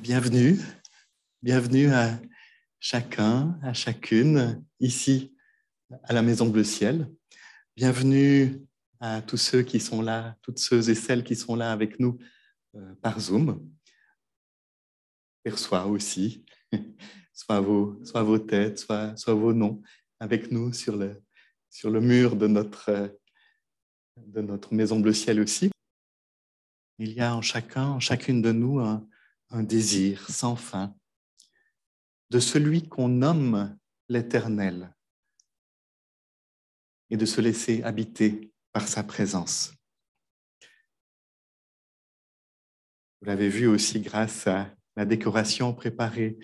Bienvenue, bienvenue à chacun, à chacune, ici à la Maison Bleu Ciel. Bienvenue à tous ceux qui sont là, toutes ceux et celles qui sont là avec nous par Zoom. Perçois aussi, soit vos têtes, soit vos noms avec nous sur le mur de notre Maison Bleu Ciel aussi. Il y a en chacun, en chacune de nous un désir sans fin de celui qu'on nomme l'Éternel et de se laisser habiter par sa présence. Vous l'avez vu aussi grâce à la décoration préparée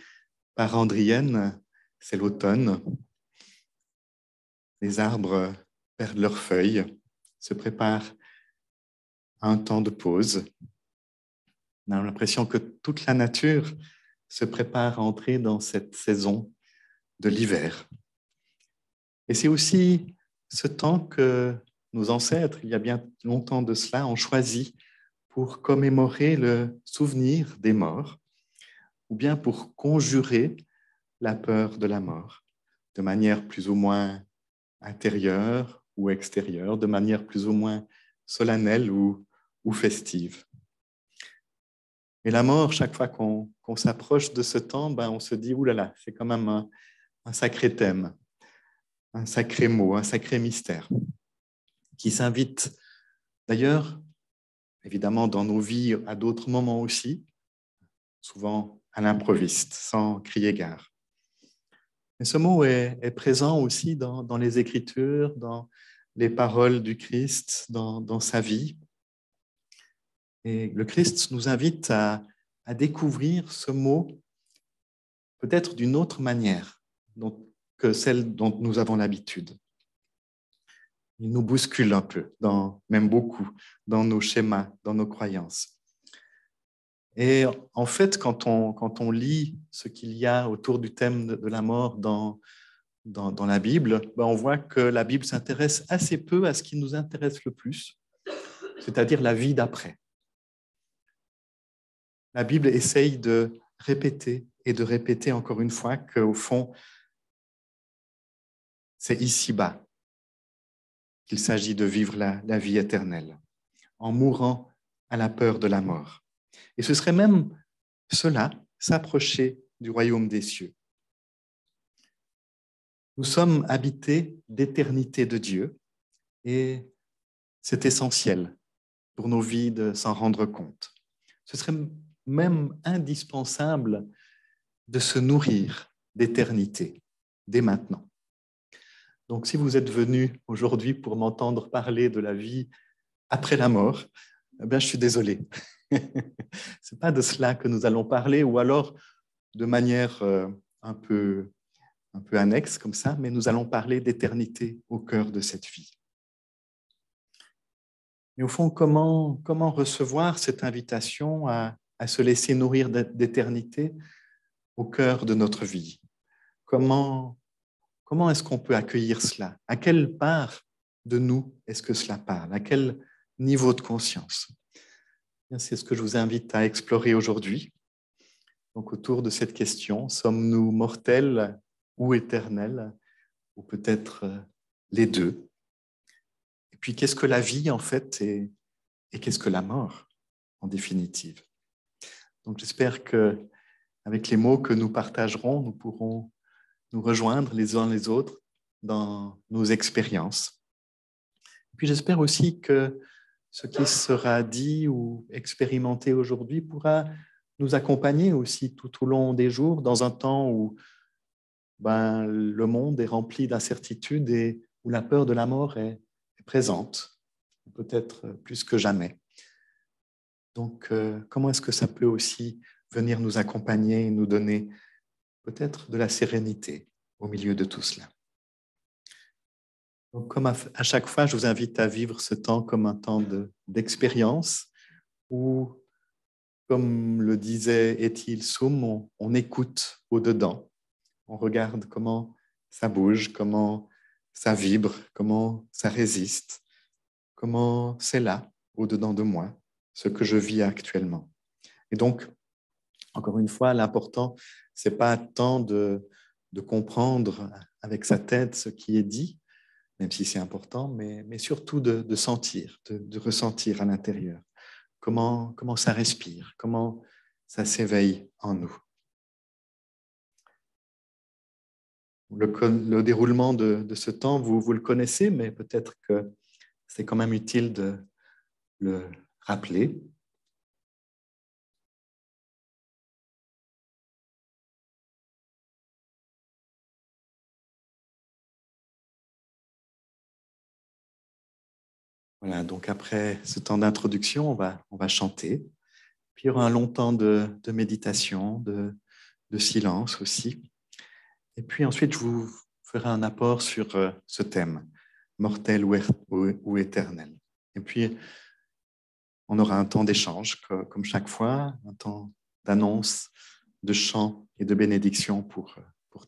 par Andrienne, c'est l'automne. Les arbres perdent leurs feuilles, se préparent à un temps de pause. On a l'impression que toute la nature se prépare à entrer dans cette saison de l'hiver. Et c'est aussi ce temps que nos ancêtres, il y a bien longtemps de cela, ont choisi pour commémorer le souvenir des morts ou bien pour conjurer la peur de la mort de manière plus ou moins intérieure ou extérieure, de manière plus ou moins solennelle ou festive. Et la mort, chaque fois qu'on s'approche de ce temps, on se dit, oulala, c'est quand même un sacré thème, un sacré mot, un sacré mystère, qui s'invite d'ailleurs, évidemment, dans nos vies à d'autres moments aussi, souvent à l'improviste, sans crier gare. Mais ce mot est présent aussi dans les Écritures, dans les paroles du Christ, dans sa vie. Et le Christ nous invite à découvrir ce mot peut-être d'une autre manière que celle dont nous avons l'habitude. Il nous bouscule un peu, même beaucoup, dans nos schémas, dans nos croyances. Et en fait, quand on lit ce qu'il y a autour du thème de la mort dans la Bible, on voit que la Bible s'intéresse assez peu à ce qui nous intéresse le plus, c'est-à-dire la vie d'après. La Bible essaye de répéter et de répéter encore une fois qu'au fond, c'est ici-bas qu'il s'agit de vivre la vie éternelle, en mourant à la peur de la mort. Et ce serait même cela, s'approcher du royaume des cieux. Nous sommes habités d'éternité de Dieu et c'est essentiel pour nos vies de s'en rendre compte. Ce serait même indispensable de se nourrir d'éternité dès maintenant. Donc, si vous êtes venu aujourd'hui pour m'entendre parler de la vie après la mort, je suis désolé. Ce n'est pas de cela que nous allons parler, ou alors de manière un peu annexe comme ça, mais nous allons parler d'éternité au cœur de cette vie. Mais au fond, comment recevoir cette invitation à se laisser nourrir d'éternité au cœur de notre vie? Comment est-ce qu'on peut accueillir cela? À quelle part de nous est-ce que cela parle? À quel niveau de conscience? C'est ce que je vous invite à explorer aujourd'hui. Donc, autour de cette question, sommes-nous mortels ou éternels? Ou peut-être les deux? Et puis, qu'est-ce que la vie, en fait, et qu'est-ce que la mort, en définitive? Donc, j'espère qu'avec les mots que nous partagerons, nous pourrons nous rejoindre les uns les autres dans nos expériences. Et puis, j'espère aussi que ce qui sera dit ou expérimenté aujourd'hui pourra nous accompagner aussi tout au long des jours, dans un temps où le monde est rempli d'incertitudes et où la peur de la mort est présente, peut-être plus que jamais. Donc, comment est-ce que ça peut aussi venir nous accompagner et nous donner peut-être de la sérénité au milieu de tout cela? Donc, comme à chaque fois, je vous invite à vivre ce temps comme un temps d'expérience où, comme le disait Étienne Soum, on écoute au-dedans, on regarde comment ça bouge, comment ça vibre, comment ça résiste, comment c'est là, au-dedans de moi, ce que je vis actuellement. Et donc, Encore une fois, l'important, ce n'est pas tant de comprendre avec sa tête ce qui est dit, même si c'est important, mais surtout de sentir, de ressentir à l'intérieur. Comment ça respire, comment ça s'éveille en nous. Le déroulement de ce temps, vous le connaissez, mais peut-être que c'est quand même utile de le rappeler. Voilà, donc après ce temps d'introduction, on va chanter. Puis il y aura un long temps de méditation, de silence aussi. Et puis ensuite, je vous ferai un apport sur ce thème, mortel ou éternel. Et puis, on aura un temps d'échange, comme chaque fois, un temps d'annonce, de chant et de bénédiction pour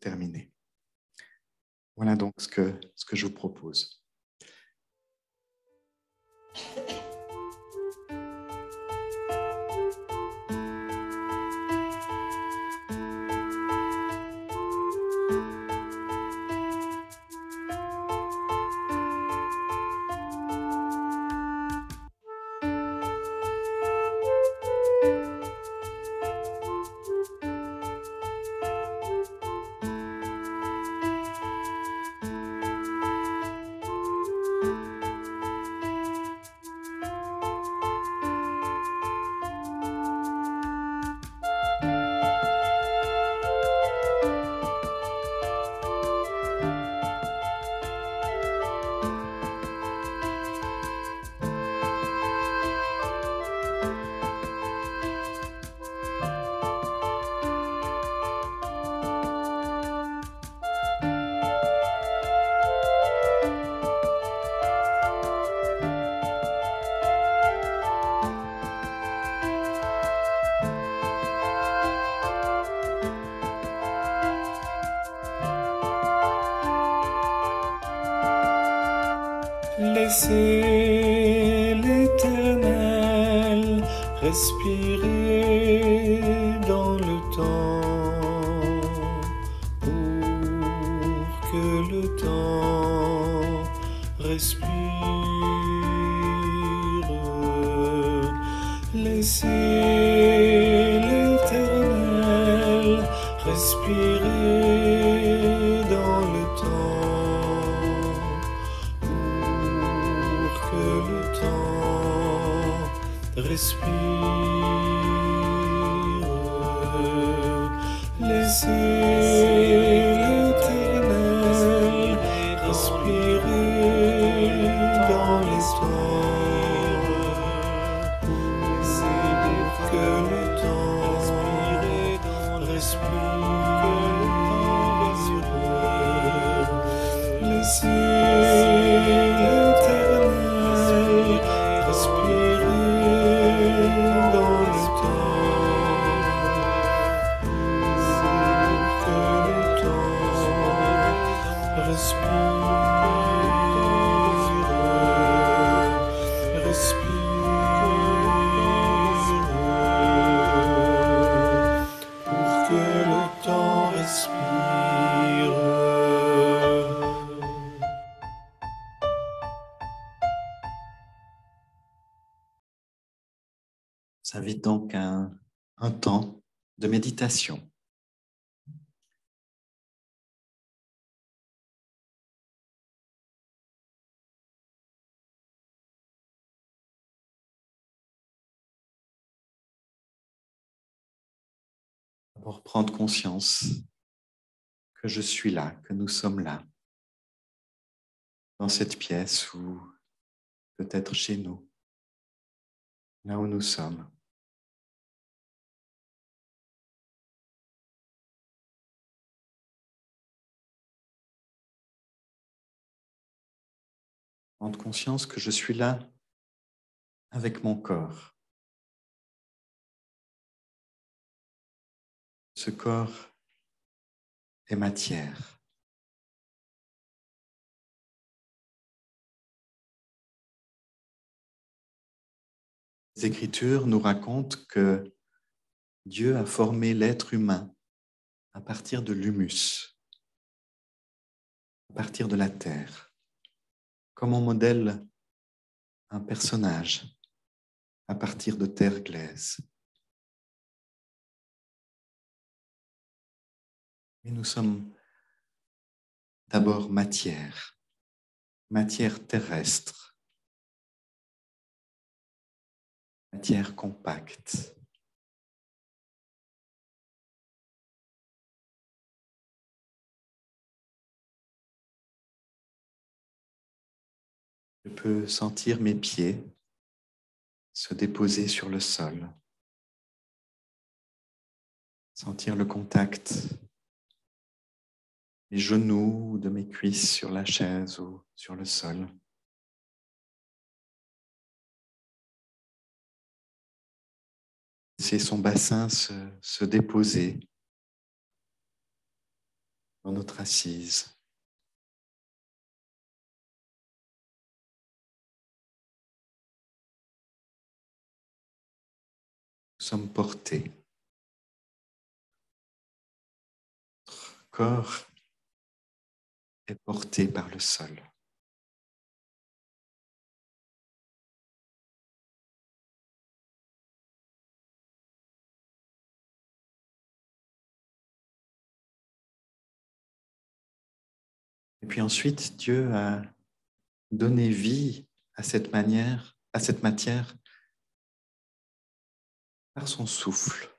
terminer. Voilà donc ce que je vous propose. Laissez l'Éternel respirer dans le temps, pour que le temps respire. Laissez l'Éternel respirer dans le temps, que le temps respire. Laissez l'Éternel respirer dans les temps, que le temps respire. Laissez Ça invite donc un temps de méditation. Pour prendre conscience que je suis là, que nous sommes là, dans cette pièce ou peut-être chez nous, là où nous sommes. Prendre conscience que je suis là avec mon corps. Ce corps est matière. Les Écritures nous racontent que Dieu a formé l'être humain à partir de l'humus, à partir de la terre, comme on modèle un personnage à partir de terre glaise. Et nous sommes d'abord matière terrestre, matière compacte. Je peux sentir mes pieds se déposer sur le sol, sentir le contact des genoux ou de mes cuisses sur la chaise ou sur le sol. Laisser son bassin se déposer dans notre assise. Nous sommes portés. Notre corps est porté par le sol. Et puis ensuite, Dieu a donné vie à cette matière par son souffle.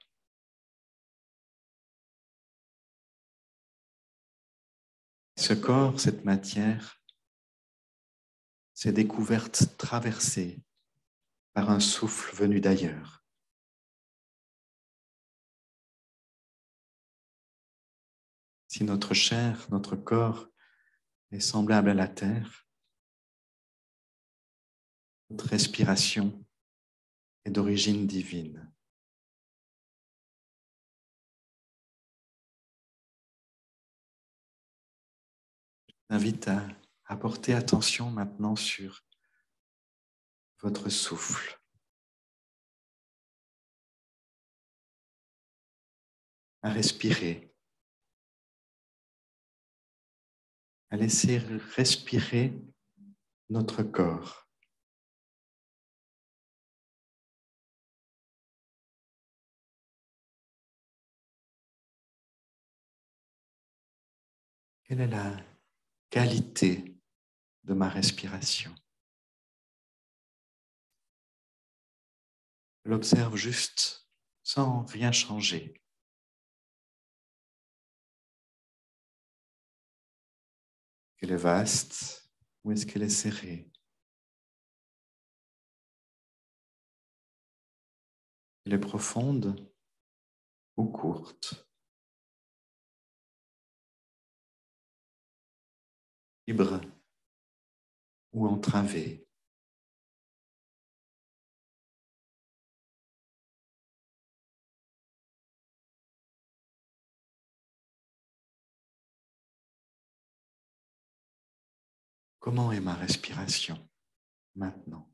Ce corps, cette matière, s'est découverte traversée par un souffle venu d'ailleurs. Si notre chair, notre corps est semblable à la terre, notre respiration est d'origine divine. Je vous invite à porter attention maintenant sur votre souffle. À respirer, à laisser respirer notre corps. Quelle est la qualité de ma respiration? Je l'observe juste sans rien changer. Est-ce qu'elle est vaste ou est-ce qu'elle est serrée? Elle est profonde ou courte? Libre ou entravée? Comment est ma respiration maintenant?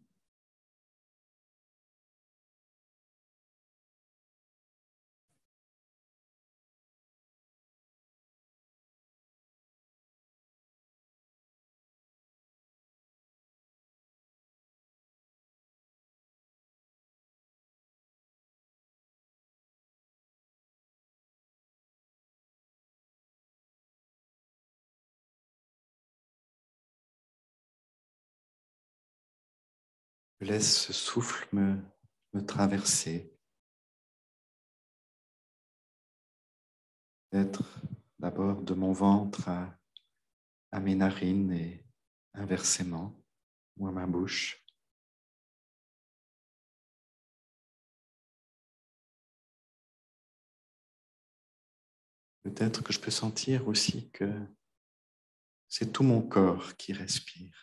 Je laisse ce souffle me traverser. Peut-être d'abord de mon ventre à mes narines et inversement, ou à ma bouche. Peut-être que je peux sentir aussi que c'est tout mon corps qui respire,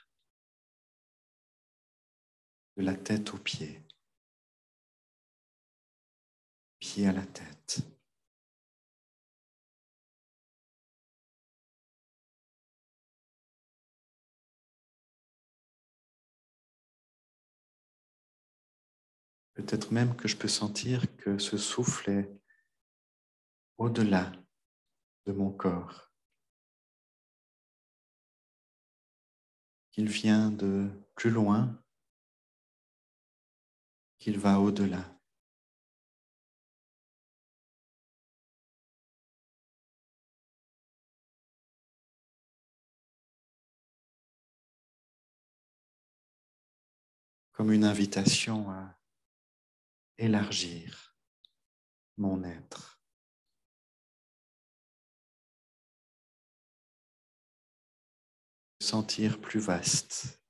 de la tête aux pieds, pied à la tête. Peut-être même que je peux sentir que ce souffle est au-delà de mon corps, qu'il vient de plus loin, qu'il va au-delà. Comme une invitation à élargir mon être. Sentir plus vaste.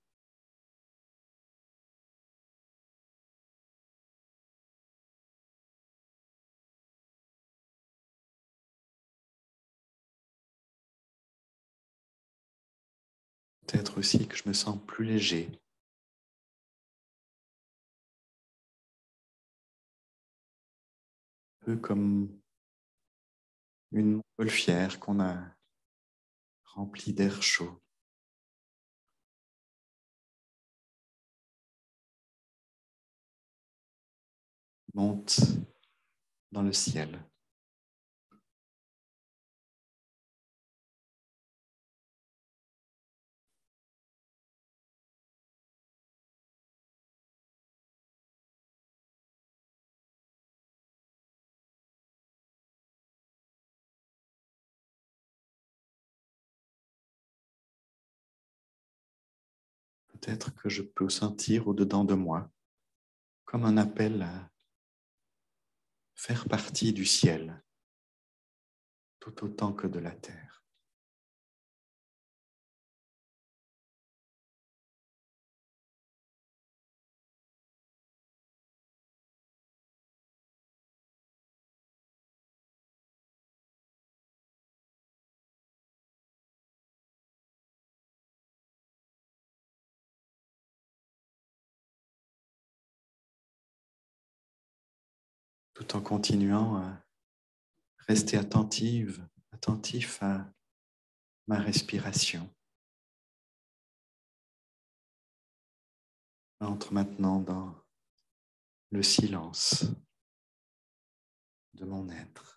Peut-être aussi que je me sens plus léger. Un peu comme une montgolfière qu'on a remplie d'air chaud. Monte dans le ciel. Peut-être que je peux sentir au-dedans de moi comme un appel à faire partie du ciel, tout autant que de la terre. Tout en continuant à rester attentif à ma respiration. Entre maintenant dans le silence de mon être.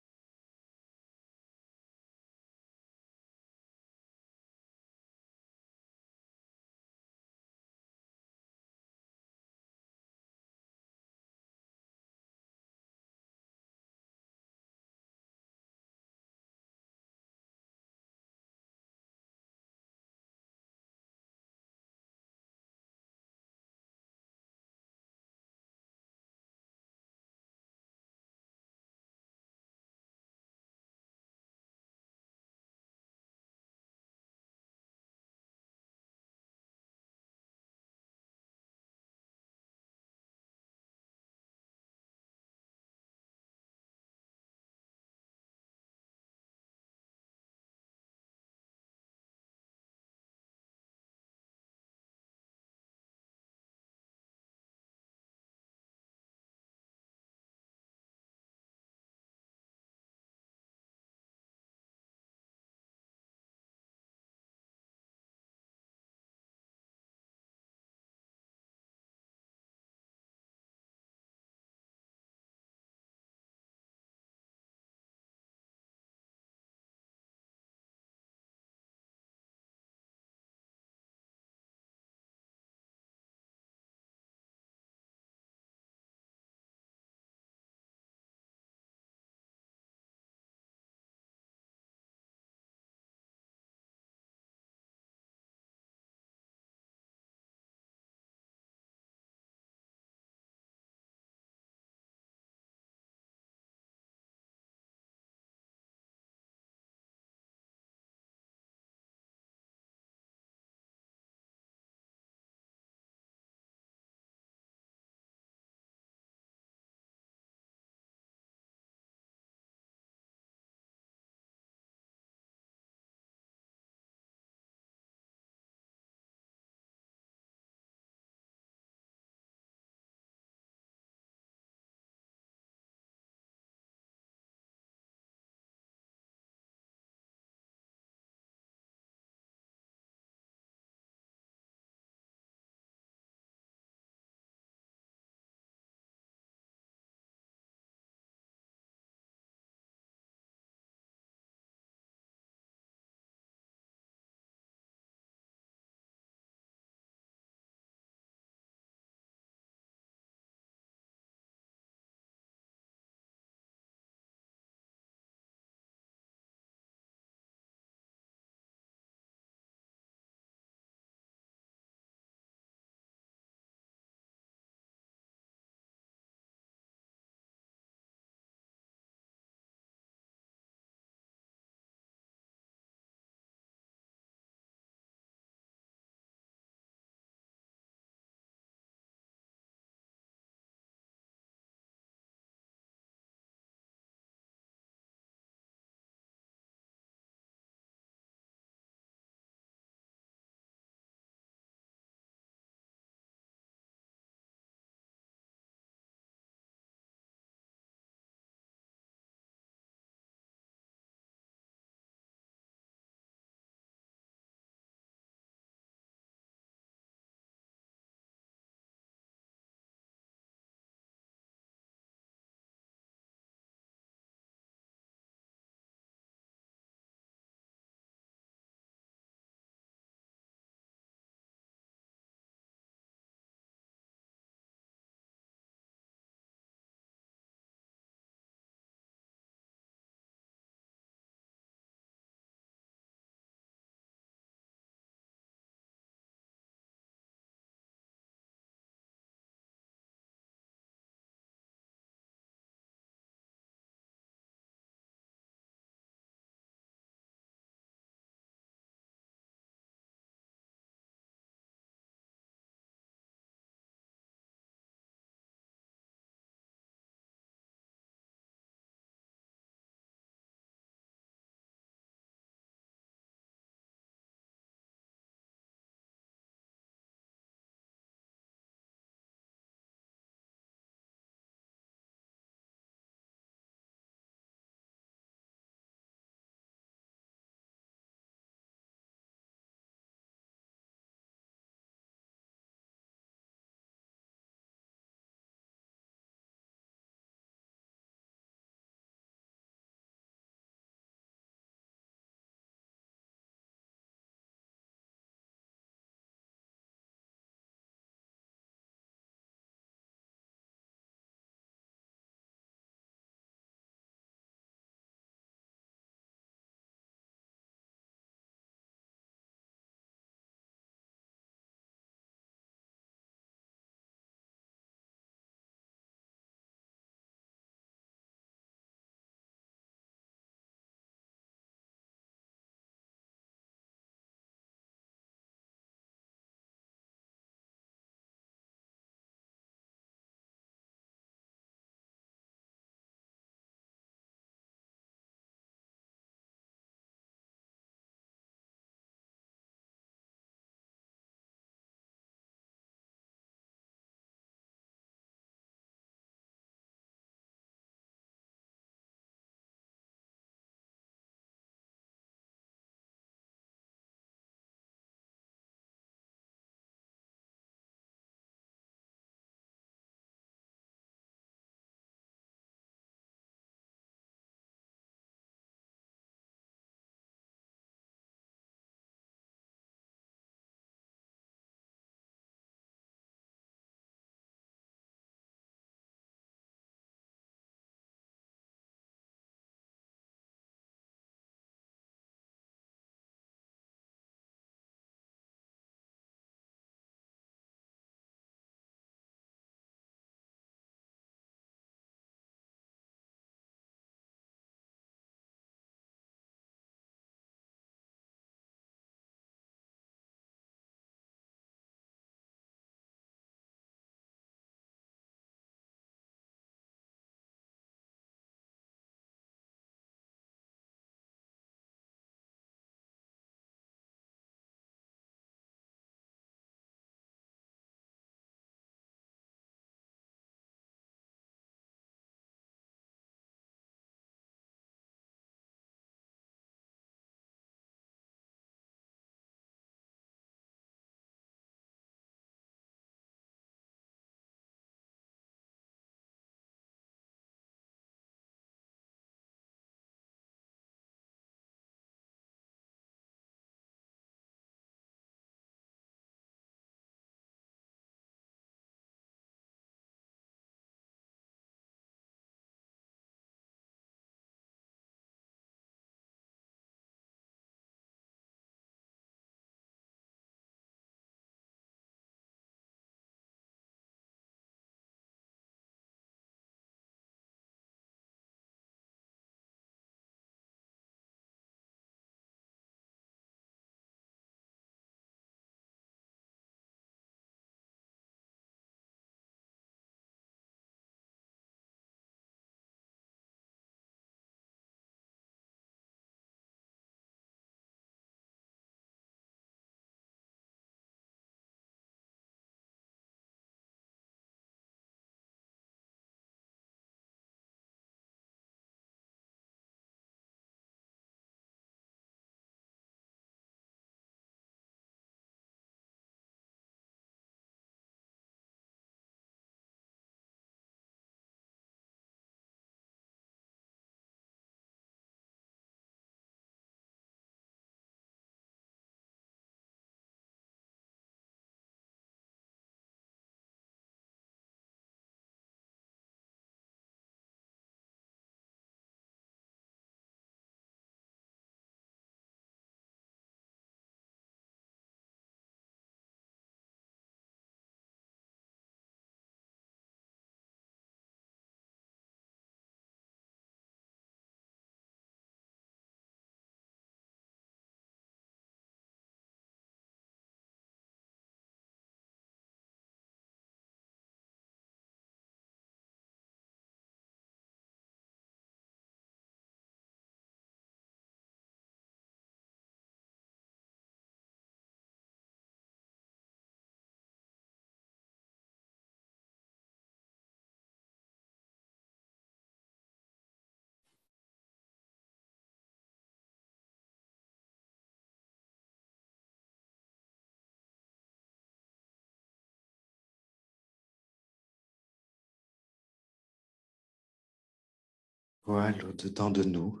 voile au-dedans de nous,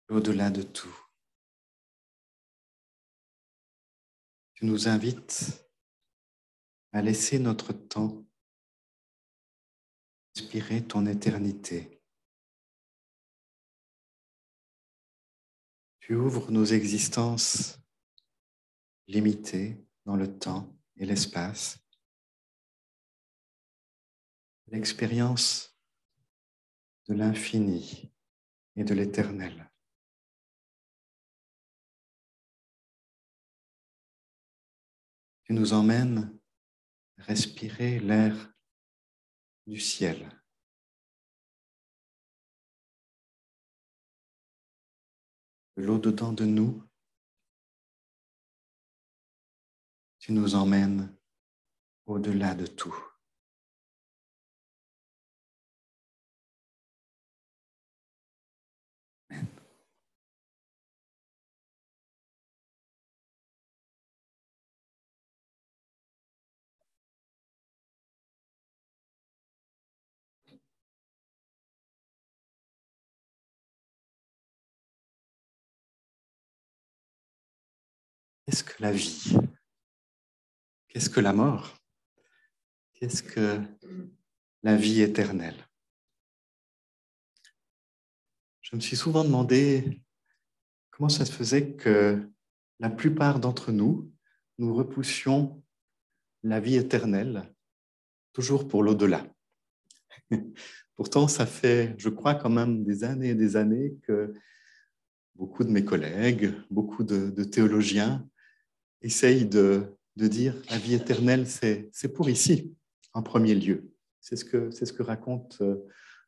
au-delà de tout. Tu nous invites à laisser notre temps inspirer ton éternité. Tu ouvres nos existences limitées dans le temps et l'espace, l'expérience de l'infini et de l'éternel. Tu nous emmènes respirer l'air du ciel. De l'au-dedans de nous, tu nous emmènes au-delà de tout. Amen. Qu'est-ce que la vie? Qu'est-ce que la mort? Qu'est-ce que la vie éternelle? Je me suis souvent demandé comment ça se faisait que la plupart d'entre nous, nous repoussions la vie éternelle toujours pour l'au-delà. Pourtant, ça fait, je crois, quand même des années et des années que beaucoup de mes collègues, beaucoup de théologiens essayent de dire la vie éternelle, c'est pour ici, en premier lieu. C'est ce que raconte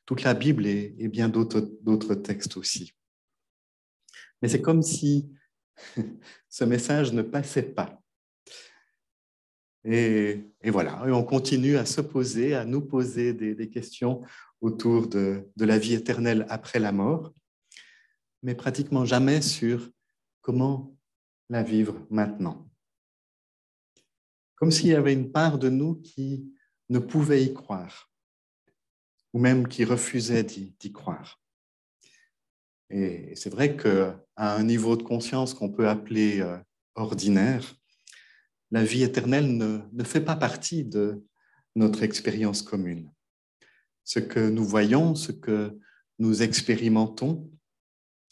toute la Bible et bien d'autres textes aussi. Mais c'est comme si ce message ne passait pas. Et voilà, et on continue à se poser, à nous poser des questions autour de la vie éternelle après la mort, mais pratiquement jamais sur comment la vivre maintenant. Comme s'il y avait une part de nous qui ne pouvait y croire, ou même qui refusait d'y croire. Et c'est vrai qu'à un niveau de conscience qu'on peut appeler ordinaire, la vie éternelle ne fait pas partie de notre expérience commune. Ce que nous voyons, ce que nous expérimentons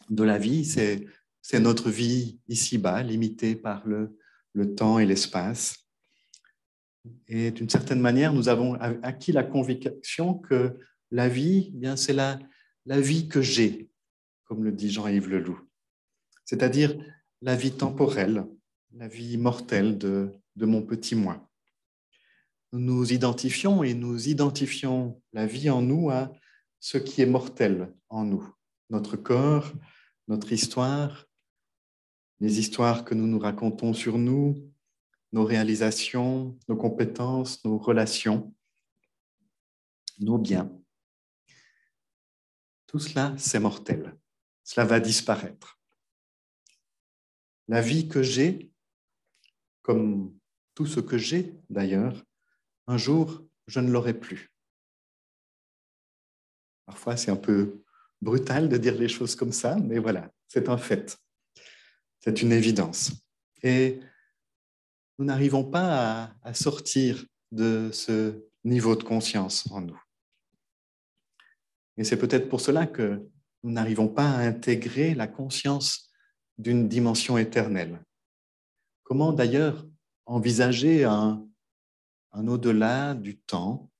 de la vie, c'est notre vie ici-bas, limitée par le temps et l'espace. Et d'une certaine manière, nous avons acquis la conviction que la vie, eh bien, c'est la vie que j'ai, comme le dit Jean-Yves Leloup. C'est-à-dire la vie temporelle, la vie mortelle de mon petit moi. Nous nous identifions et nous identifions la vie en nous à ce qui est mortel en nous. Notre corps, notre histoire, les histoires que nous nous racontons sur nous, nos réalisations, nos compétences, nos relations, nos biens. Tout cela, c'est mortel. Cela va disparaître. La vie que j'ai, comme tout ce que j'ai d'ailleurs, un jour, je ne l'aurai plus. Parfois, c'est un peu brutal de dire les choses comme ça, mais voilà, c'est un fait. C'est une évidence. Et nous n'arrivons pas à sortir de ce niveau de conscience en nous. Et c'est peut-être pour cela que nous n'arrivons pas à intégrer la conscience d'une dimension éternelle. Comment d'ailleurs envisager un au-delà du temps,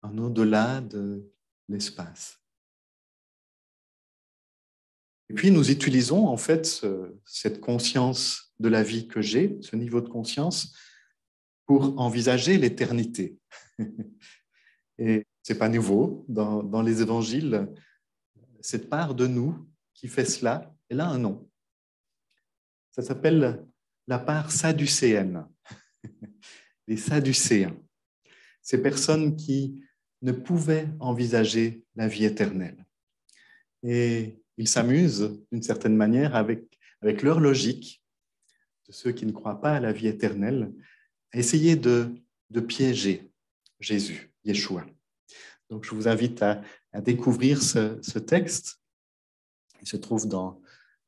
un au-delà de l'espace? Et puis nous utilisons en fait cette conscience de la vie que j'ai, ce niveau de conscience, pour envisager l'éternité. Et ce n'est pas nouveau. Dans les évangiles, cette part de nous qui fait cela, elle a un nom. Ça s'appelle la part sadducéenne. Les sadducéens. Ces personnes qui ne pouvaient envisager la vie éternelle. Et ils s'amusent d'une certaine manière avec leur logique, de ceux qui ne croient pas à la vie éternelle, à essayer de piéger Jésus, Yeshua, Donc, je vous invite à découvrir ce texte. Il se trouve dans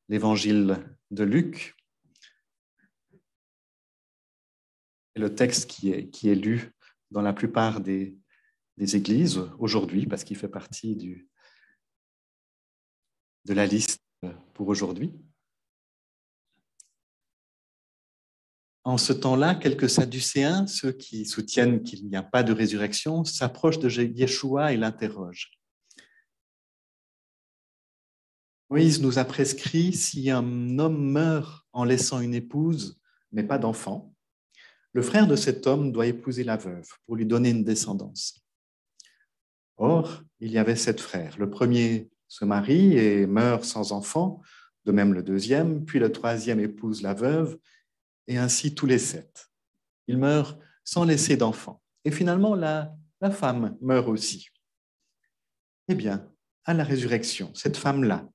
l'évangile de Luc. Et le texte qui est lu dans la plupart des églises aujourd'hui, parce qu'il fait partie de la liste pour aujourd'hui. En ce temps-là, quelques Sadducéens, ceux qui soutiennent qu'il n'y a pas de résurrection, s'approchent de Yeshua et l'interrogent. Moïse nous a prescrit, si un homme meurt en laissant une épouse, mais pas d'enfant, le frère de cet homme doit épouser la veuve pour lui donner une descendance. Or, il y avait 7 frères. Le premier se marie et meurt sans enfant, de même le deuxième, puis le troisième épouse la veuve, et ainsi tous les 7. Ils meurent sans laisser d'enfant. Et finalement, la femme meurt aussi. Eh bien, à la résurrection, cette femme-là,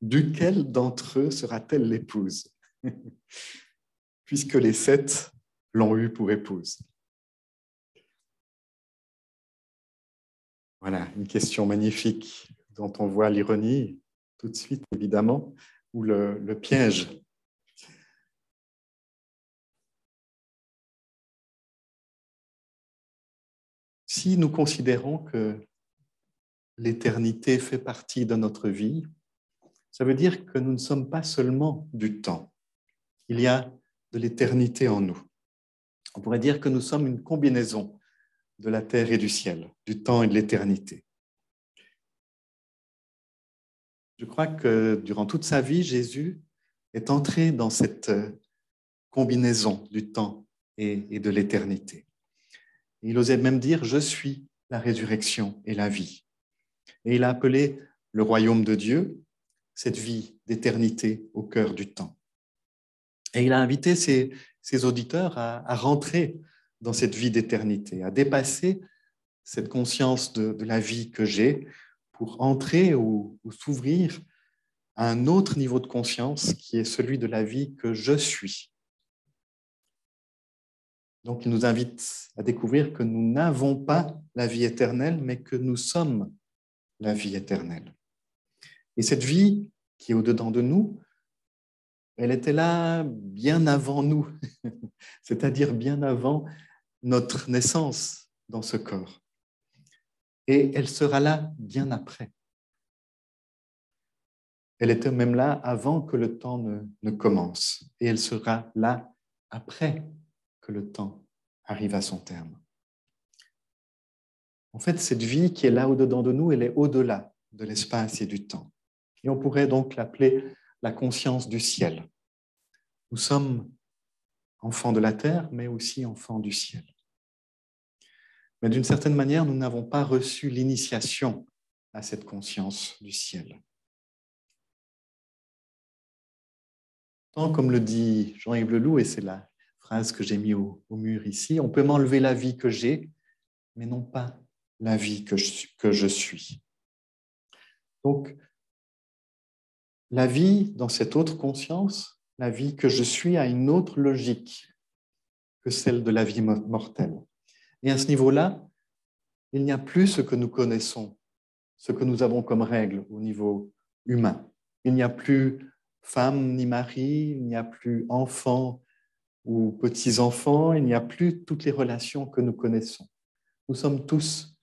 duquel d'entre eux sera-t-elle l'épouse? Puisque les 7 l'ont eue pour épouse. Voilà, une question magnifique dont on voit l'ironie tout de suite, évidemment, ou le piège. Si nous considérons que l'éternité fait partie de notre vie, ça veut dire que nous ne sommes pas seulement du temps. Il y a de l'éternité en nous. On pourrait dire que nous sommes une combinaison de la terre et du ciel, du temps et de l'éternité. Je crois que durant toute sa vie, Jésus est entré dans cette combinaison du temps et de l'éternité. Il osait même dire « Je suis la résurrection et la vie ». Et il a appelé le royaume de Dieu cette vie d'éternité au cœur du temps. Et il a invité ses auditeurs à rentrer dans cette vie d'éternité, à dépasser cette conscience de la vie que j'ai pour entrer ou s'ouvrir à un autre niveau de conscience qui est celui de la vie que je suis. Donc, il nous invite à découvrir que nous n'avons pas la vie éternelle, mais que nous sommes la vie éternelle. Et cette vie qui est au-dedans de nous, elle était là bien avant nous, c'est-à-dire bien avant notre naissance dans ce corps. Et elle sera là bien après. Elle était même là avant que le temps ne commence. Et elle sera là après que le temps arrive à son terme. En fait, cette vie qui est là au-dedans de nous, elle est au-delà de l'espace et du temps. Et on pourrait donc l'appeler la conscience du ciel. Nous sommes enfants de la terre, mais aussi enfants du ciel. Mais d'une certaine manière, nous n'avons pas reçu l'initiation à cette conscience du ciel. Tant comme le dit Jean-Yves Leloup, et c'est la phrase que j'ai mise au mur ici, on peut m'enlever la vie que j'ai, mais non pas la vie que je suis. Donc, la vie dans cette autre conscience, la vie que je suis a une autre logique que celle de la vie mortelle. Et à ce niveau-là, il n'y a plus ce que nous connaissons, ce que nous avons comme règle au niveau humain. Il n'y a plus femme ni mari, il n'y a plus enfants ou petits-enfants, il n'y a plus toutes les relations que nous connaissons. Nous sommes tous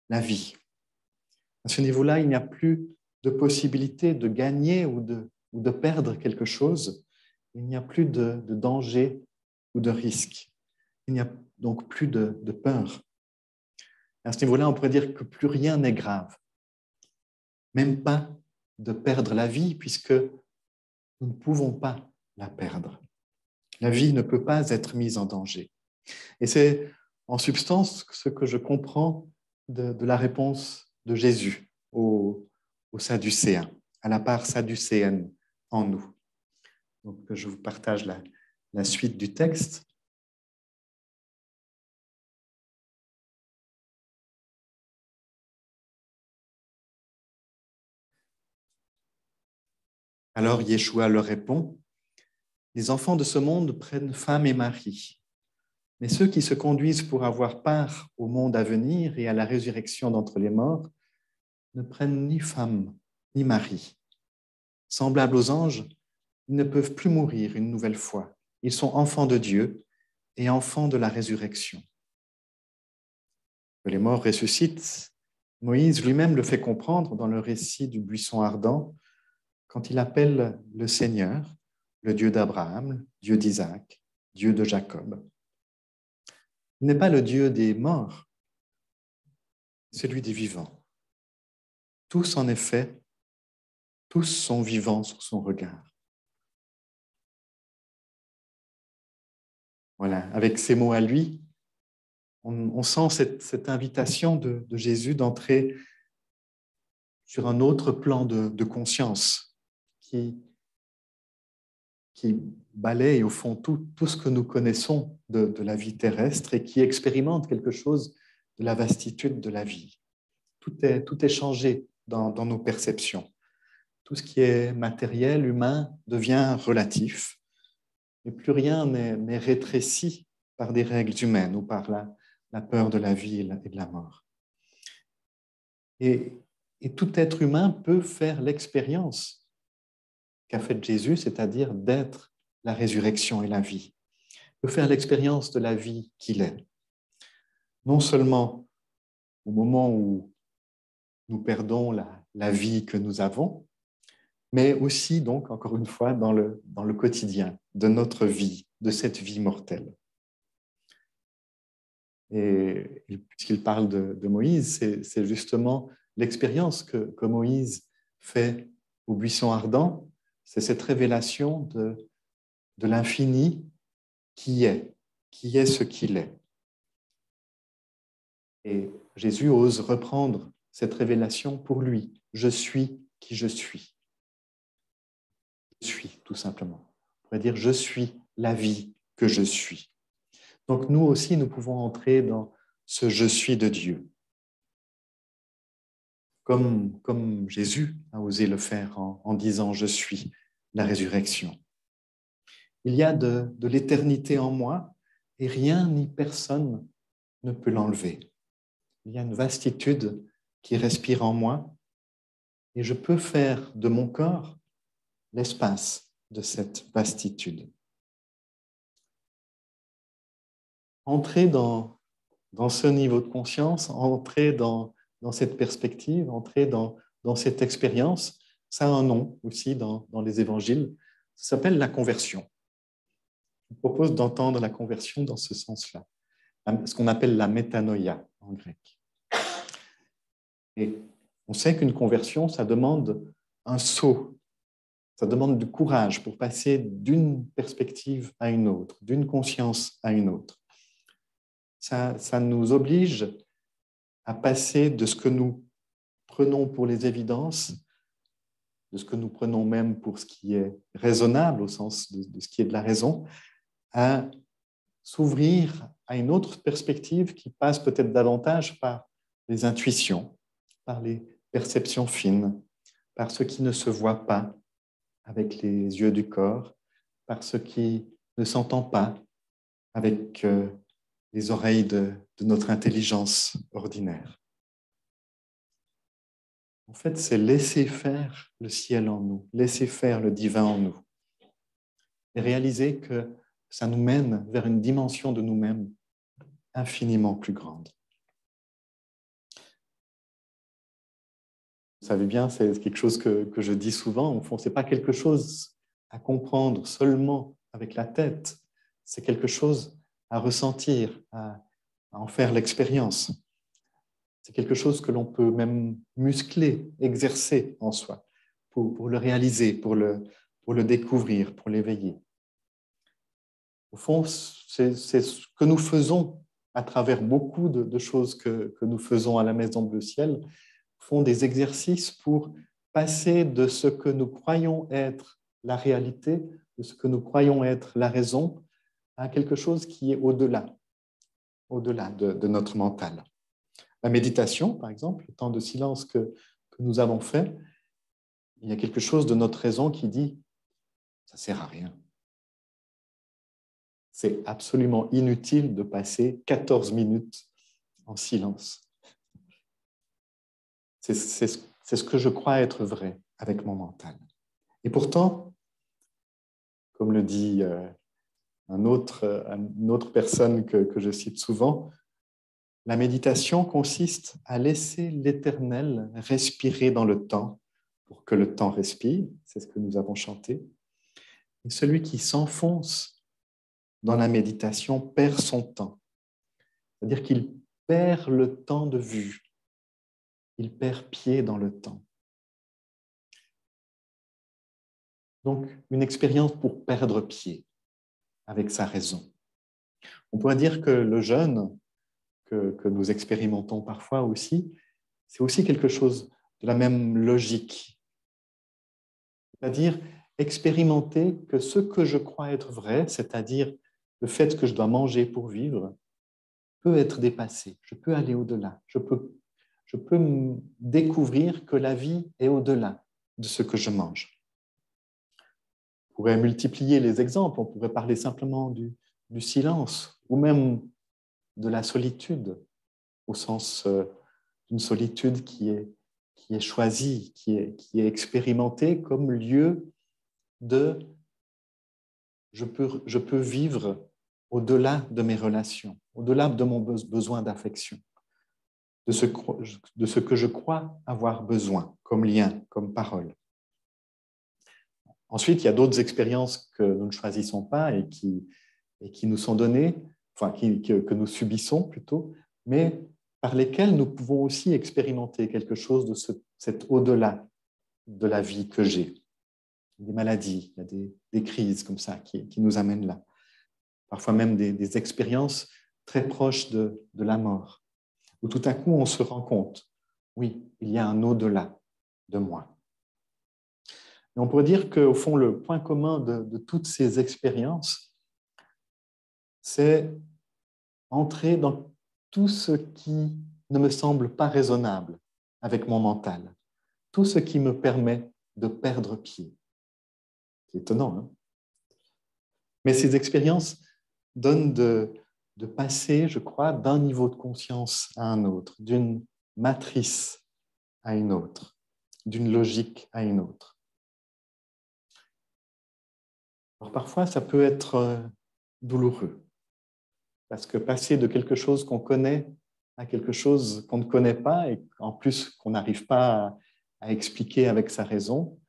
la vie. À ce niveau-là, il n'y a plus de possibilité de gagner ou de perdre quelque chose. Il n'y a plus de danger ou de risque. Il n'y a donc plus de peur. À ce niveau-là, on pourrait dire que plus rien n'est grave. Même pas de perdre la vie, puisque nous ne pouvons pas la perdre. La vie ne peut pas être mise en danger. Et c'est en substance ce que je comprends de la réponse de Jésus aux Sadducéens, à la part sadducéenne en nous. Donc, je vous partage la suite du texte. Alors Yeshua leur répond, « Les enfants de ce monde prennent femme et mari. Mais ceux qui se conduisent pour avoir part au monde à venir et à la résurrection d'entre les morts ne prennent ni femme ni mari. Semblables aux anges, ils ne peuvent plus mourir une nouvelle fois. Ils sont enfants de Dieu et enfants de la résurrection. Que les morts ressuscitent, Moïse lui-même le fait comprendre dans le récit du buisson ardent quand il appelle le Seigneur, le Dieu d'Abraham, Dieu d'Isaac, Dieu de Jacob. Il n'est pas le Dieu des morts, celui des vivants. Tous, en effet, tous sont vivants sous son regard. Voilà, avec ces mots à lui, on sent cette invitation de Jésus d'entrer sur un autre plan de conscience qui balaye au fond tout ce que nous connaissons de la vie terrestre et qui expérimente quelque chose de la vastitude de la vie. Tout est changé dans nos perceptions. Tout ce qui est matériel, humain, devient relatif. Et plus rien n'est rétréci par des règles humaines ou par la peur de la vie et de la mort. Et tout être humain peut faire l'expérience qu'a faite Jésus, c'est-à-dire d'être la résurrection et la vie. Il peut faire l'expérience de la vie qu'il est. Non seulement au moment où nous perdons la vie que nous avons, mais aussi, donc, encore une fois, dans le quotidien de notre vie, de cette vie mortelle. Et puisqu'il parle de Moïse, c'est justement l'expérience que Moïse fait au buisson ardent, c'est cette révélation de l'infini qui est ce qu'il est. Et Jésus ose reprendre cette révélation pour lui. Je suis qui je suis. Je suis, tout simplement. On pourrait dire, je suis la vie que je suis. Donc nous aussi, nous pouvons entrer dans ce « je suis » de Dieu. Comme Jésus a osé le faire en disant « je suis la résurrection ». Il y a de l'éternité en moi et rien ni personne ne peut l'enlever. Il y a une vastitude qui respire en moi et je peux faire de mon corps l'espace de cette vastitude. Entrer dans ce niveau de conscience, entrer dans cette perspective, entrer dans cette expérience, ça a un nom aussi dans les évangiles, ça s'appelle la conversion. Je vous propose d'entendre la conversion dans ce sens-là, ce qu'on appelle la métanoïa en grec. Et on sait qu'une conversion, ça demande un saut, ça demande du courage pour passer d'une perspective à une autre, d'une conscience à une autre. Ça nous oblige à passer de ce que nous prenons pour les évidences, de ce que nous prenons même pour ce qui est raisonnable au sens de ce qui est de la raison, à s'ouvrir à une autre perspective qui passe peut-être davantage par les intuitions, par les perceptions fines, par ce qui ne se voit pas avec les yeux du corps, par ce qui ne s'entend pas avec les oreilles de notre intelligence ordinaire. En fait, c'est laisser faire le ciel en nous, laisser faire le divin en nous, et réaliser que ça nous mène vers une dimension de nous-mêmes infiniment plus grande. Vous savez bien, c'est quelque chose que je dis souvent, au fond, ce n'est pas quelque chose à comprendre seulement avec la tête, c'est quelque chose à ressentir, à en faire l'expérience. C'est quelque chose que l'on peut même muscler, exercer en soi, pour le réaliser, pour le découvrir, pour l'éveiller. Au fond, c'est ce que nous faisons à travers beaucoup de choses que nous faisons à la Maison Bleu Ciel, font des exercices pour passer de ce que nous croyons être la réalité, de ce que nous croyons être la raison, à quelque chose qui est au-delà de notre mental. La méditation, par exemple, le temps de silence que nous avons fait, il y a quelque chose de notre raison qui dit « ça ne sert à rien ». c'est absolument inutile de passer 14 minutes en silence. C'est ce que je crois être vrai avec mon mental. Et pourtant, comme le dit une autre personne que je cite souvent, la méditation consiste à laisser l'Éternel respirer dans le temps pour que le temps respire, c'est ce que nous avons chanté. Et celui qui s'enfonce dans la méditation perd son temps. C'est-à-dire qu'il perd le temps de vue. Il perd pied dans le temps. Donc, une expérience pour perdre pied avec sa raison. On pourrait dire que le jeûne que nous expérimentons parfois aussi, c'est aussi quelque chose de la même logique. C'est-à-dire expérimenter que ce que je crois être vrai, c'est-à-dire le fait que je dois manger pour vivre, peut être dépassé. Je peux aller au-delà. Je peux découvrir que la vie est au-delà de ce que je mange. On pourrait multiplier les exemples. On pourrait parler simplement du silence ou même de la solitude, au sens d'une solitude qui est choisie, qui est expérimentée comme lieu de je peux vivre au-delà de mes relations, au-delà de mon besoin d'affection, de ce que je crois avoir besoin, comme lien, comme parole. Ensuite, il y a d'autres expériences que nous ne choisissons pas et qui nous sont données, enfin, que nous subissons plutôt, mais par lesquelles nous pouvons aussi expérimenter quelque chose de cet au-delà de la vie que j'ai. Des maladies, il y a des crises comme ça qui nous amènent là. Parfois même des expériences très proches de la mort, où tout à coup on se rend compte, oui, il y a un au-delà de moi. Et on pourrait dire qu'au fond, le point commun de toutes ces expériences, c'est entrer dans tout ce qui ne me semble pas raisonnable avec mon mental, tout ce qui me permet de perdre pied. C'est étonnant, hein? Mais ces expériences donnent de passer, je crois, d'un niveau de conscience à un autre, d'une matrice à une autre, d'une logique à une autre. Alors parfois, ça peut être douloureux, parce que passer de quelque chose qu'on connaît à quelque chose qu'on ne connaît pas et en plus qu'on n'arrive pas à expliquer avec sa raison,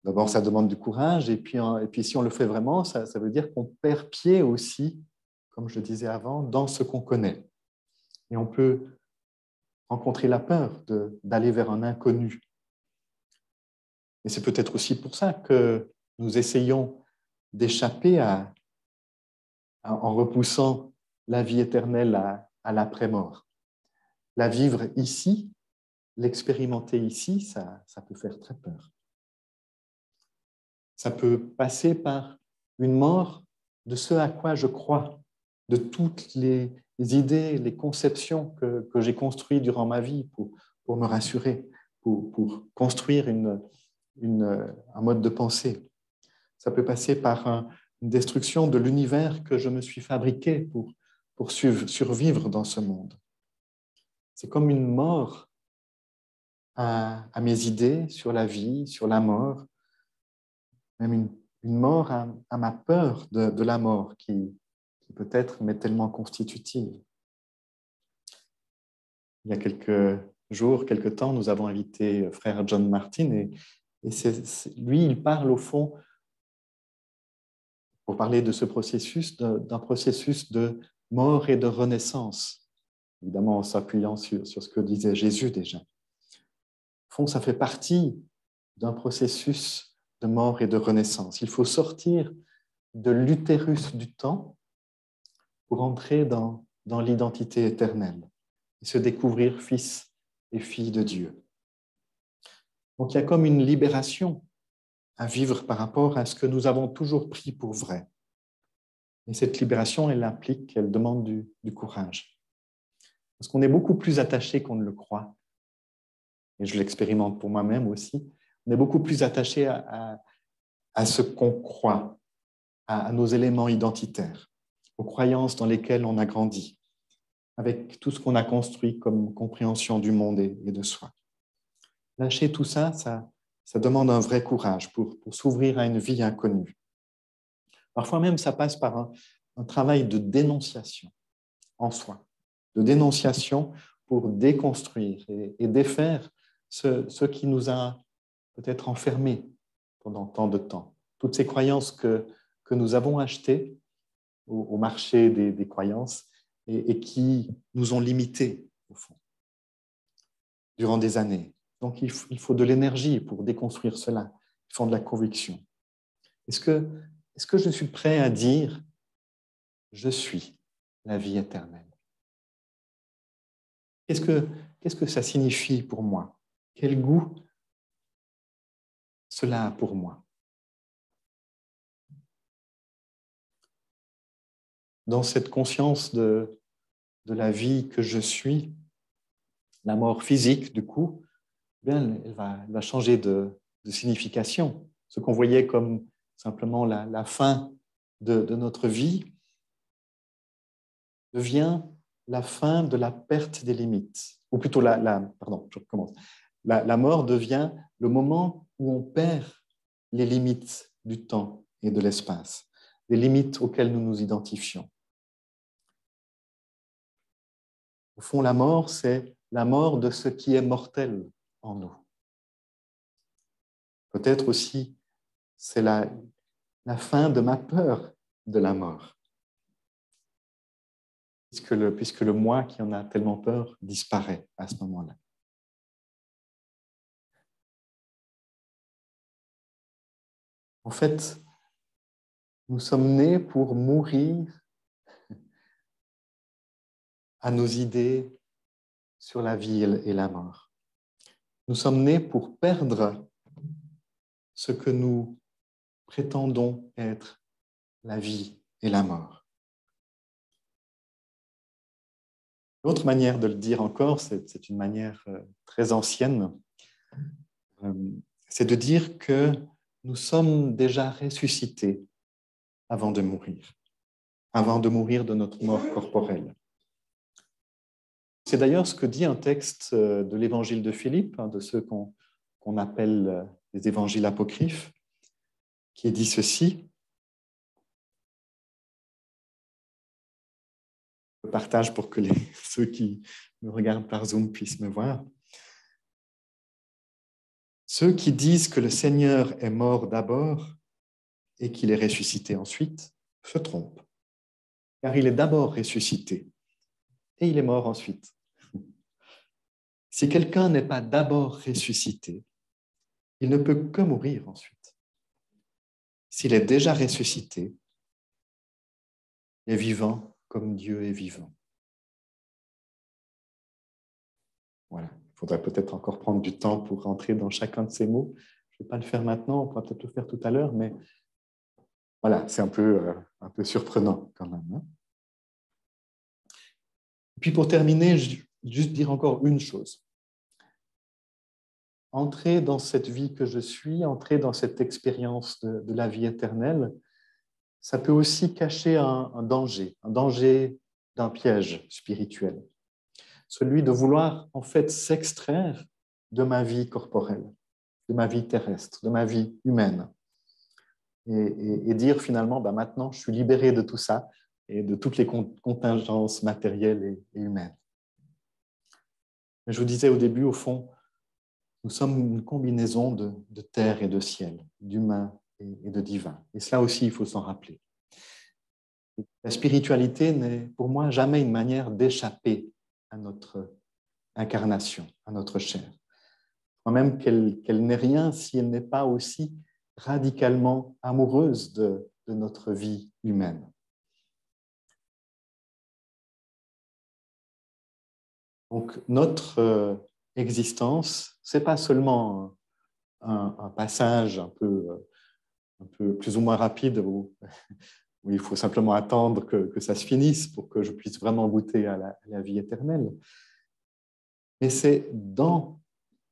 d'abord ça demande du courage et puis si on le fait vraiment, ça veut dire qu'on perd pied aussi, comme je le disais avant, dans ce qu'on connaît. Et on peut rencontrer la peur d'aller vers un inconnu. Et c'est peut-être aussi pour ça que nous essayons d'échapper en repoussant la vie éternelle à l'après-mort. La vivre ici, l'expérimenter ici, ça peut faire très peur. Ça peut passer par une mort de ce à quoi je crois, de toutes les idées, les conceptions que j'ai construites durant ma vie pour me rassurer, pour construire un mode de pensée. Ça peut passer par une destruction de l'univers que je me suis fabriqué pour survivre dans ce monde. C'est comme une mort à mes idées sur la vie, sur la mort, même une mort à ma peur de la mort qui peut-être m'est tellement constitutive. Il y a quelques jours, quelques temps, nous avons invité frère John Martin et lui, il parle au fond, pour parler de ce processus, d'un processus de mort et de renaissance, évidemment en s'appuyant sur ce que disait Jésus déjà. Au fond, ça fait partie d'un processus de mort et de renaissance. Il faut sortir de l'utérus du temps pour entrer dans l'identité éternelle et se découvrir fils et fille de Dieu. Donc il y a comme une libération à vivre par rapport à ce que nous avons toujours pris pour vrai. Et cette libération, elle demande du courage. Parce qu'on est beaucoup plus attaché qu'on ne le croit. Et je l'expérimente pour moi-même aussi. On est beaucoup plus attaché à ce qu'on croit à nos éléments identitaires, aux croyances dans lesquelles on a grandi, avec tout ce qu'on a construit comme compréhension du monde et de soi. Lâcher tout ça, ça demande un vrai courage pour s'ouvrir à une vie inconnue. Parfois même, ça passe par un travail de dénonciation en soi, de dénonciation pour déconstruire et défaire ce qui nous a peut-être enfermés pendant tant de temps. Toutes ces croyances que nous avons achetées au marché des croyances et qui nous ont limités, au fond, durant des années. Donc, il faut de l'énergie pour déconstruire cela. Il faut de la conviction. Est-ce que je suis prêt à dire « Je suis la vie éternelle » ? Qu'est-ce que ça signifie pour moi ? Quel goût cela a pour moi ? Dans cette conscience de la vie que je suis, la mort physique, du coup, bien, elle va changer de signification. Ce qu'on voyait comme simplement la fin de notre vie devient la fin de la perte des limites. Ou plutôt, pardon, je recommence. La mort devient le moment où on perd les limites du temps et de l'espace, les limites auxquelles nous nous identifions. Au fond, la mort, c'est la mort de ce qui est mortel en nous. Peut-être aussi, c'est la fin de ma peur de la mort. Puisque le moi qui en a tellement peur disparaît à ce moment-là. En fait, nous sommes nés pour mourir à nos idées sur la vie et la mort. Nous sommes nés pour perdre ce que nous prétendons être la vie et la mort. L'autre manière de le dire encore, c'est une manière très ancienne, c'est de dire que nous sommes déjà ressuscités avant de mourir de notre mort corporelle. C'est d'ailleurs ce que dit un texte de l'évangile de Philippe, de ceux qu'on appelle les évangiles apocryphes, qui dit ceci. Je partage pour que ceux qui me regardent par Zoom puissent me voir. Ceux qui disent que le Seigneur est mort d'abord et qu'il est ressuscité ensuite se trompent, car il est d'abord ressuscité et il est mort ensuite. Si quelqu'un n'est pas d'abord ressuscité, il ne peut que mourir ensuite. S'il est déjà ressuscité, il est vivant comme Dieu est vivant. Voilà. Il faudrait peut-être encore prendre du temps pour rentrer dans chacun de ces mots. Je ne vais pas le faire maintenant, on pourra peut-être le faire tout à l'heure, mais voilà, c'est un peu surprenant quand même. Hein. Et puis pour terminer, juste dire encore une chose. Entrer dans cette vie que je suis, entrer dans cette expérience de la vie éternelle, ça peut aussi cacher un danger d'un piège spirituel. Celui de vouloir en fait s'extraire de ma vie corporelle, de ma vie terrestre, de ma vie humaine. Et dire finalement, maintenant je suis libéré de tout ça et de toutes les contingences matérielles et humaines. Mais je vous disais au début, au fond, nous sommes une combinaison de terre et de ciel, d'humain et de divin. Et cela aussi, il faut s'en rappeler. La spiritualité n'est pour moi jamais une manière d'échapper à notre incarnation, à notre chair. Même qu'elle n'est rien si elle n'est pas aussi radicalement amoureuse de notre vie humaine. Donc notre existence, ce n'est pas seulement un passage un peu plus ou moins rapide où il faut simplement attendre que ça se finisse pour que je puisse vraiment goûter à la vie éternelle. Mais c'est dans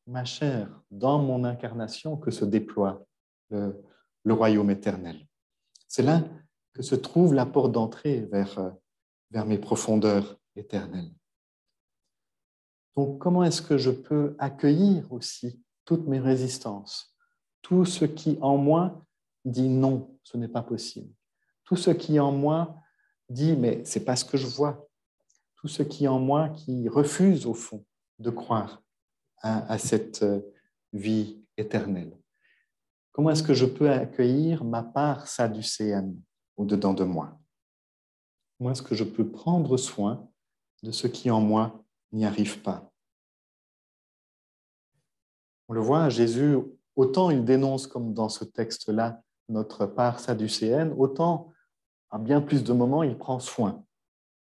ma chair, dans mon incarnation que se déploie le royaume éternel. C'est là que se trouve la porte d'entrée vers mes profondeurs éternelles. Donc, comment est-ce que je peux accueillir aussi toutes mes résistances, tout ce qui en moi dit non, ce n'est pas possible, tout ce qui en moi dit mais c'est pas ce que je vois, tout ce qui en moi qui refuse au fond de croire à cette vie éternelle. Comment est-ce que je peux accueillir ma part sadducéenne au-dedans de moi? Comment est-ce que je peux prendre soin de ce qui en moi n'y arrive pas? On le voit, Jésus, autant il dénonce, comme dans ce texte-là, notre part sadducéenne, autant, à bien plus de moments, il prend soin.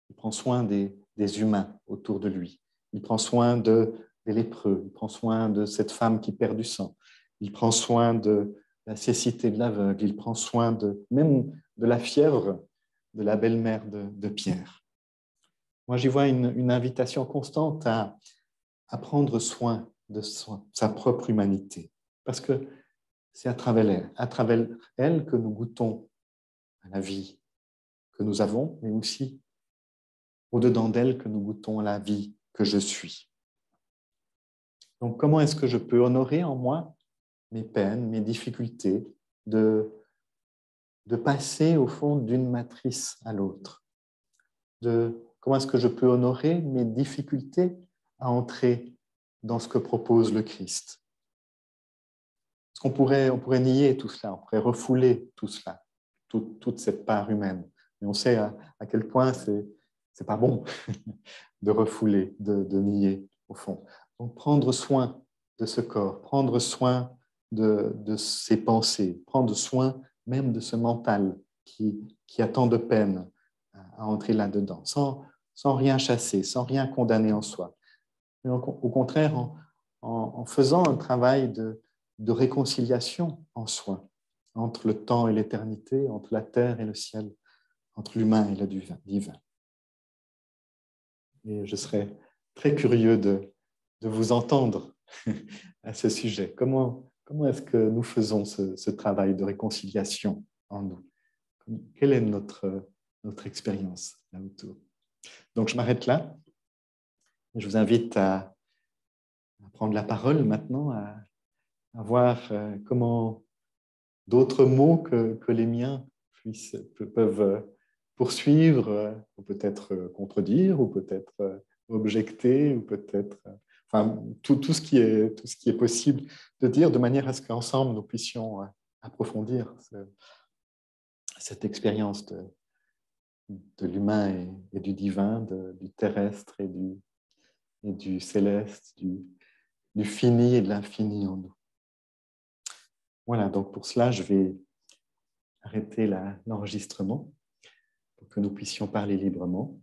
Il prend soin des humains autour de lui. Il prend soin des lépreux. Il prend soin de cette femme qui perd du sang. Il prend soin de la cécité de l'aveugle. Il prend soin même de la fièvre de la belle-mère de Pierre. Moi, j'y vois une invitation constante à prendre soin de sa propre humanité. Parce que c'est à travers elle que nous goûtons à la vie que nous avons, mais aussi au-dedans d'elle que nous goûtons à la vie que je suis. Donc, comment est-ce que je peux honorer en moi mes peines, mes difficultés, de passer au fond d'une matrice à l'autre? Comment est-ce que je peux honorer mes difficultés à entrer dans ce que propose le Christ? Parce qu'on pourrait nier tout cela, on pourrait refouler tout cela, toute cette part humaine. Mais on sait à quel point c'est pas bon de refouler, de nier, au fond. Donc, prendre soin de ce corps, prendre soin de ses pensées, prendre soin même de ce mental qui a tant de peine à entrer là-dedans, sans rien chasser, sans rien condamner en soi. Mais au contraire, en faisant un travail de réconciliation en soi, entre le temps et l'éternité, entre la terre et le ciel, entre l'humain et le divin. Et je serais très curieux de vous entendre à ce sujet. Comment est-ce que nous faisons ce travail de réconciliation en nous? Quelle est notre expérience là autour? Donc, je m'arrête là. Je vous invite à prendre la parole maintenant, à voir comment d'autres mots que les miens peuvent poursuivre, ou peut-être contredire, ou peut-être objecter, ou peut-être enfin, tout ce qui est possible de dire, de manière à ce qu'ensemble nous puissions approfondir cette expérience de l'humain et du divin, du terrestre et du céleste, du fini et de l'infini en nous. Voilà, donc pour cela, je vais arrêter l'enregistrement pour que nous puissions parler librement.